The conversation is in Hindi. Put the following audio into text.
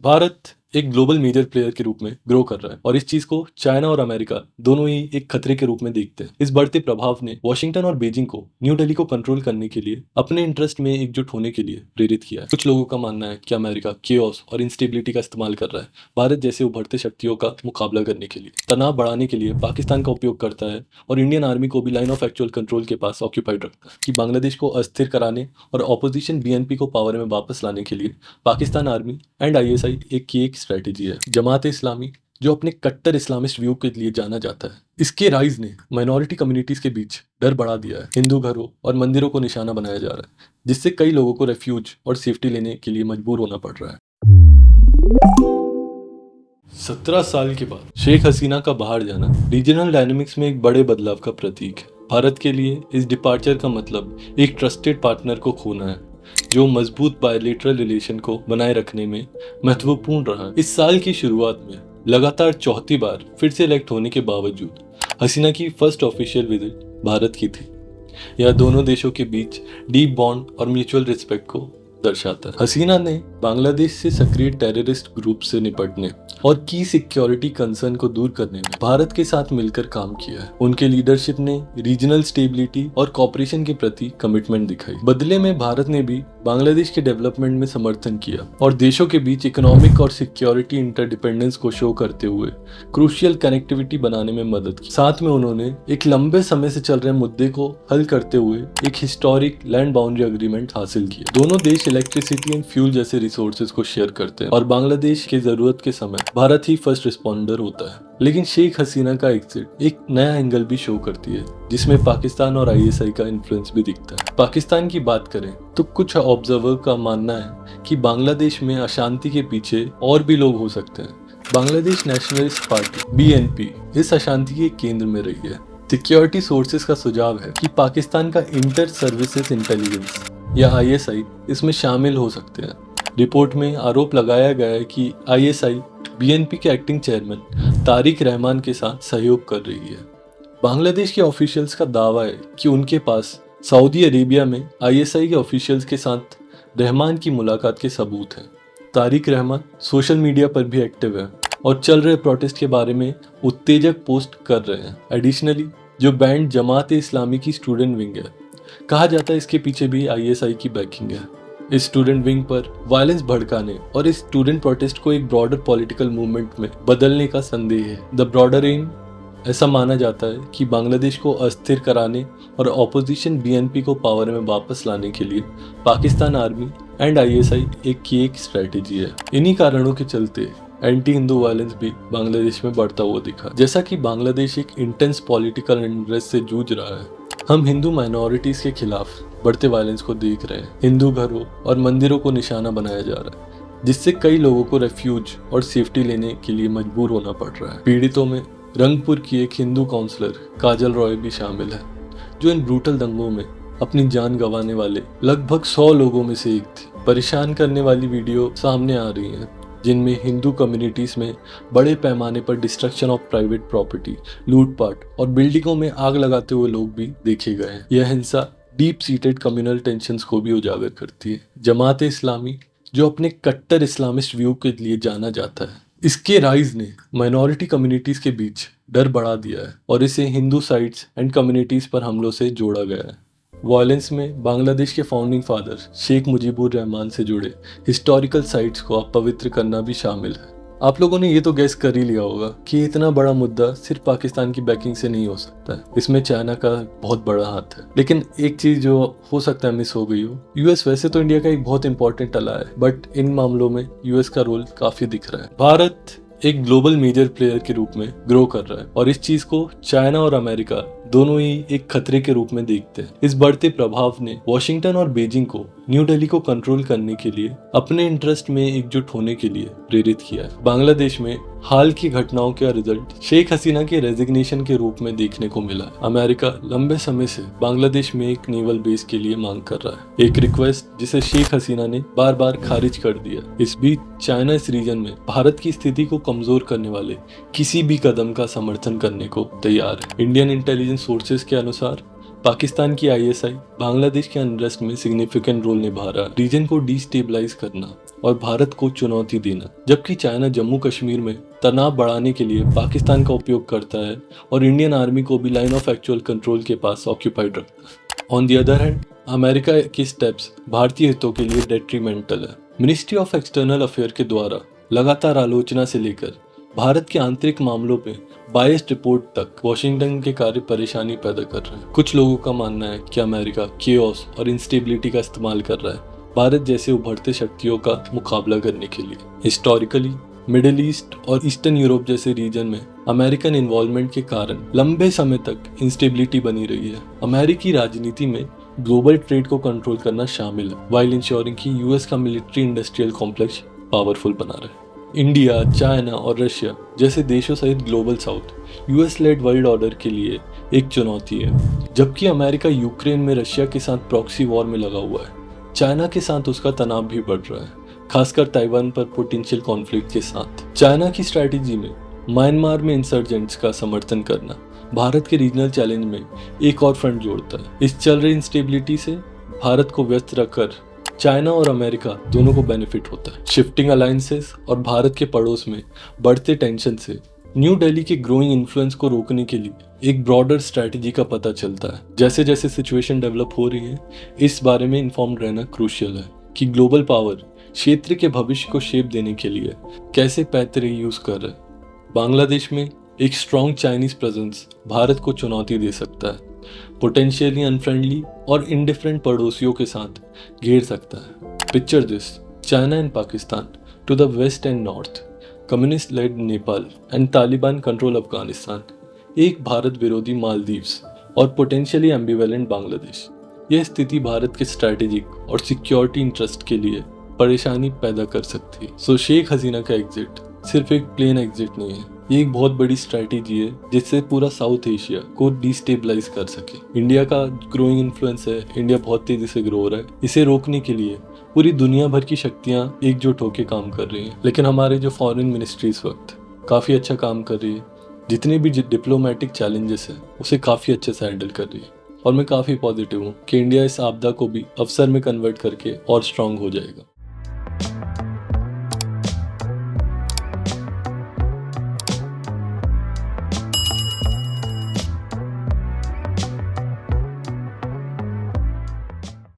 भारत एक ग्लोबल मेजर प्लेयर के रूप में ग्रो कर रहा है और इस चीज को चाइना और अमेरिका दोनों ही एक खतरे के रूप में देखते हैं। इस बढ़ते प्रभाव ने वॉशिंगटन और बीजिंग को न्यू दिल्ली को कंट्रोल करने के लिए अपने इंटरेस्ट में एकजुट होने के लिए प्रेरित किया है। कुछ लोगों का मानना है कि अमेरिका केओस और इंस्टेबिलिटी का इस्तेमाल कर रहा है भारत जैसे उभरते शक्तियों का मुकाबला करने के लिए, तनाव बढ़ाने के लिए पाकिस्तान का उपयोग करता है और इंडियन आर्मी को भी लाइन ऑफ एक्चुअल कंट्रोल के पास ऑक्यूपाइड रखता है कि बांग्लादेश को अस्थिर कराने और ऑपोजिशन बीएनपी को पावर में वापस लाने के लिए पाकिस्तान आर्मी एंड आईएसआई एक स्ट्रेटेजी है। जमात इस्लामी जो अपने कट्टर इस्लामिस्ट व्यू के लिए जाना जाता है, इसके राइज ने माइनॉरिटी कम्युनिटीज के बीच डर बढ़ा दिया है। हिंदू घरों और मंदिरों को निशाना बनाया जा रहा है जिससे कई लोगों को रेफ्यूज और सेफ्टी लेने के लिए मजबूर होना पड़ रहा है। 17 साल के बाद शेख हसीना का बाहर जाना रीजनल डायनेमिक्स में एक बड़े बदलाव का प्रतीक है। भारत के लिए इस डिपार्चर का मतलब एक ट्रस्टेड पार्टनर को खोना है जो मजबूत बायलेटरल रिलेशन को बनाए रखने में महत्वपूर्ण रहा। इस साल की शुरुआत में लगातार चौथी बार फिर से इलेक्ट होने के बावजूद हसीना की फर्स्ट ऑफिशियल विजिट भारत की थी। यह दोनों देशों के बीच डीप बॉन्ड और म्यूचुअल रिस्पेक्ट को दर्शाता है। हसीना ने बांग्लादेश से सक्रिय टेररिस्ट ग्रुप से निपटने और की सिक्योरिटी कंसर्न को दूर करने में भारत के साथ मिलकर काम किया है। उनके लीडरशिप ने रीजनल स्टेबिलिटी और कॉपरेशन के प्रति कमिटमेंट दिखाई। बदले में भारत ने भी बांग्लादेश के डेवलपमेंट में समर्थन किया और देशों के बीच इकोनॉमिक और सिक्योरिटी इंटरडिपेंडेंस को शो करते हुए क्रूशियल कनेक्टिविटी बनाने में मदद की। साथ में उन्होंने एक लंबे समय से चल रहे मुद्दे को हल करते हुए एक हिस्टोरिक लैंड बाउंड्री एग्रीमेंट हासिल किया। दोनों देश इलेक्ट्रिसिटी एंड फ्यूल जैसे रिसोर्सेज को शेयर करते हैं और बांग्लादेश के जरूरत के समय भारत ही फर्स्ट रिस्पॉन्डर होता है। लेकिन शेख हसीना का एग्जिट एक नया एंगल भी शो करती है जिसमें पाकिस्तान और आईएसआई का इन्फ्लुएंस भी दिखता है। पाकिस्तान की बात करें तो कुछ ऑब्जर्वर का मानना है कि बांग्लादेश में अशांति के पीछे और भी लोग हो सकते हैं। बांग्लादेश नेशनलिस्ट पार्टी बीएनपी इस अशांति के केंद्र में रही है। सिक्योरिटी सोर्सेज का सुझाव है कि पाकिस्तान का इंटर सर्विसेज इंटेलिजेंस या आईएसआई इसमें शामिल हो सकते हैं। रिपोर्ट में आरोप लगाया गया है कि आईएसआई बीएनपी के एक्टिंग चेयरमैन तारिक रहमान के साथ सहयोग कर रही है। बांग्लादेश के ऑफिशियल्स का दावा है कि उनके पास सऊदी अरेबिया में आईएसआई के ऑफिशियल्स के साथ रहमान की मुलाकात के सबूत हैं। तारिक रहमान सोशल मीडिया पर भी एक्टिव है और चल रहे प्रोटेस्ट के बारे में उत्तेजक पोस्ट कर रहे हैं। एडिशनली जो बैंड जमात इस्लामी की स्टूडेंट विंग है, कहा जाता है इसके पीछे भी आईएसआई की बैकिंग है। इस स्टूडेंट विंग पर वायलेंस भड़काने और इस स्टूडेंट प्रोटेस्ट को एक ब्रॉडर पॉलिटिकल मूवमेंट में बदलने का संदेह है। द ब्रॉडर एम ऐसा माना जाता है कि बांग्लादेश को अस्थिर कराने और ऑपोजिशन बीएनपी को पावर में वापस लाने के लिए पाकिस्तान आर्मी एंड आईएसआई एक स्ट्रेटेजी है। इन्हीं कारणों के चलते एंटी हिंदू वायलेंस भी बांग्लादेश में बढ़ता हुआ दिखा। जैसा कि बांग्लादेश एक इंटेंस पॉलिटिकल अनरेस्ट से जूझ रहा है, हम हिंदू माइनॉरिटीज के खिलाफ बढ़ते वायलेंस को देख रहे हैं। हिंदू घरों और मंदिरों को निशाना बनाया जा रहा है जिससे कई लोगों को रेफ्यूज और सेफ्टी लेने के लिए मजबूर होना पड़ रहा है। पीड़ितों में रंगपुर की एक हिंदू काउंसलर काजल रॉय भी शामिल है जो इन ब्रूटल दंगों में अपनी जान गंवाने वाले लगभग 100 लोगों में से एक थी। परेशान करने वाली वीडियो सामने आ रही हैं जिनमें हिंदू कम्युनिटीज में बड़े पैमाने पर डिस्ट्रक्शन ऑफ प्राइवेट प्रॉपर्टी, लूटपाट और बिल्डिंगों में आग लगाते हुए लोग भी देखे गए हैं। यह हिंसा डीप सीटेड कम्युनल टेंशंस को भी उजागर करती है। जमात इस्लामी जो अपने कट्टर इस्लामिस्ट व्यू के लिए जाना जाता है, इसके राइज ने माइनॉरिटी कम्युनिटीज के बीच डर बढ़ा दिया है और इसे हिंदू साइट्स एंड कम्युनिटीज पर हमलों से जोड़ा गया है। वायलेंस में बांग्लादेश के फाउंडिंग फादर शेख मुजीबुर रहमान से जुड़े हिस्टोरिकल साइट्स को अपवित्र करना भी शामिल है। आप लोगों ने ये तो गैस कर ही लिया होगा कि इतना बड़ा मुद्दा सिर्फ पाकिस्तान की बैकिंग से नहीं हो सकता है, इसमें चाइना का बहुत बड़ा हाथ है। लेकिन एक चीज जो हो सकता है मिस हो गई हो, यूएस वैसे तो इंडिया का एक बहुत इंपॉर्टेंट अला है, बट इन मामलों में यूएस का रोल काफी दिख रहा है। भारत एक ग्लोबल मेजर प्लेयर के रूप में ग्रो कर रहा है और इस चीज को चाइना और अमेरिका दोनों ही एक खतरे के रूप में देखते हैं। इस बढ़ते प्रभाव ने वॉशिंगटन और बीजिंग को न्यू दिल्ली को कंट्रोल करने के लिए अपने इंटरेस्ट में एकजुट होने के लिए प्रेरित किया है। बांग्लादेश में हाल की घटनाओं का रिजल्ट शेख हसीना के रेजिग्नेशन के रूप में देखने को मिला है। अमेरिका लंबे समय से बांग्लादेश में एक नेवल बेस के लिए मांग कर रहा है, एक रिक्वेस्ट जिसे शेख हसीना ने बार बार खारिज कर दिया। इस बीच चाइना इस रीजन में भारत की स्थिति को कमजोर करने वाले किसी भी कदम का समर्थन करने को तैयार है। इंडियन इंटेलिजेंस सोर्सेज के अनुसार पाकिस्तान की आईएसआई बांग्लादेश के अनरेस्ट में सिग्निफिकेंट रोल निभा रहा है। रीजन को डिस्टेबलाइज करना और भारत को चुनौती देना, जबकि चाइना जम्मू कश्मीर में तनाव बढ़ाने के लिए पाकिस्तान का उपयोग करता है और इंडियन आर्मी को भी लाइन ऑफ एक्चुअल कंट्रोल के पास ऑक्यूपाइड रखता है। On the other hand, America के स्टेप्स भारतीय हितों के लिए डेट्रीमेंटल है। मिनिस्ट्री ऑफ एक्सटर्नल अफेयर के द्वारा लगातार आलोचना से लेकर भारत के आंतरिक मामलों में बायस्ड रिपोर्ट तक वॉशिंगटन के कार्य परेशानी पैदा कर रहे हैं। कुछ लोगों का मानना है कि अमेरिका केओस और इंस्टेबिलिटी का इस्तेमाल कर रहा है भारत जैसे उभरते शक्तियों का मुकाबला करने के लिए। हिस्टोरिकली मिडिल ईस्ट और ईस्टर्न यूरोप जैसे रीजन में अमेरिकन इन्वॉल्वमेंट के कारण लंबे समय तक इंस्टेबिलिटी बनी रही है। अमेरिकी राजनीति में ग्लोबल ट्रेड को कंट्रोल करना शामिल है, वाइल इंश्योरिंग कि यूएस का मिलिट्री इंडस्ट्रियल कॉम्प्लेक्स पावरफुल बना रहे। इंडिया, चाइना और रशिया जैसे देशों सहित global south US led world order के लिए एक चुनौती है, जबकि अमेरिका यूक्रेन में रशिया के साथ प्रॉक्सी वॉर में लगा हुआ है। चाइना के साथ उसका तनाव भी बढ़ रहा है, खासकर ताइवान पर पोटेंशियल कॉन्फ्लिक्ट के साथ। चाइना की स्ट्रैटेजी में म्यांमार में इंसर्जेंट्स का समर्थन करना भारत के रीजनल चैलेंज में एक और फ्रंट जोड़ता है। इस चल रही इंस्टेबिलिटी से भारत को व्यस्त रखकर चाइना और अमेरिका दोनों को बेनिफिट होता है। शिफ्टिंग अलायंसेस और भारत के पड़ोस में बढ़ते टेंशन से न्यू दिल्ली के ग्रोइंग इन्फ्लुएंस को रोकने के लिए एक ब्रॉडर स्ट्रैटेजी का पता चलता है। जैसे जैसे सिचुएशन डेवलप हो रही है, इस बारे में इन्फॉर्म्ड रहना क्रूशियल है कि ग्लोबल पावर क्षेत्र के भविष्य को शेप देने के लिए कैसे पैतरे यूज कर रहे हैं। बांग्लादेश में एक स्ट्रॉन्ग चाइनीज प्रेजेंस भारत को चुनौती दे सकता है, पोटेंशियली अनफ्रेंडली और इंडिफरेंट पड़ोसियों के साथ घेर सकता है। Picture this, China and Pakistan to the west and north, communist led Nepal and Taliban control Afghanistan, एक भारत विरोधी मालदीव्स और पोटेंशियली एम्बिवेलेंट बांग्लादेश। यह स्थिति भारत के स्ट्रैटेजिक और सिक्योरिटी इंटरेस्ट के लिए परेशानी पैदा कर सकती है। सो शेख हसीना का एग्जिट सिर्फ एक प्लेन एग्जिट नहीं है, ये एक बहुत बड़ी स्ट्रैटेजी है जिससे पूरा साउथ एशिया को डिस्टेबलाइज कर सके। इंडिया का ग्रोइंग इन्फ्लुएंस है, इंडिया बहुत तेजी से ग्रो हो रहा है, इसे रोकने के लिए पूरी दुनिया भर की शक्तियां एकजुट होकर काम कर रही हैं। लेकिन हमारे जो फॉरेन मिनिस्ट्री इस वक्त काफ़ी अच्छा काम कर रही है, जितने भी डिप्लोमेटिक चैलेंजेस है उसे काफ़ी अच्छे से हैंडल कर रही है। और मैं काफ़ी पॉजिटिव हूँ कि इंडिया इस आपदा को भी अवसर में कन्वर्ट करके और स्ट्रांग हो जाएगा।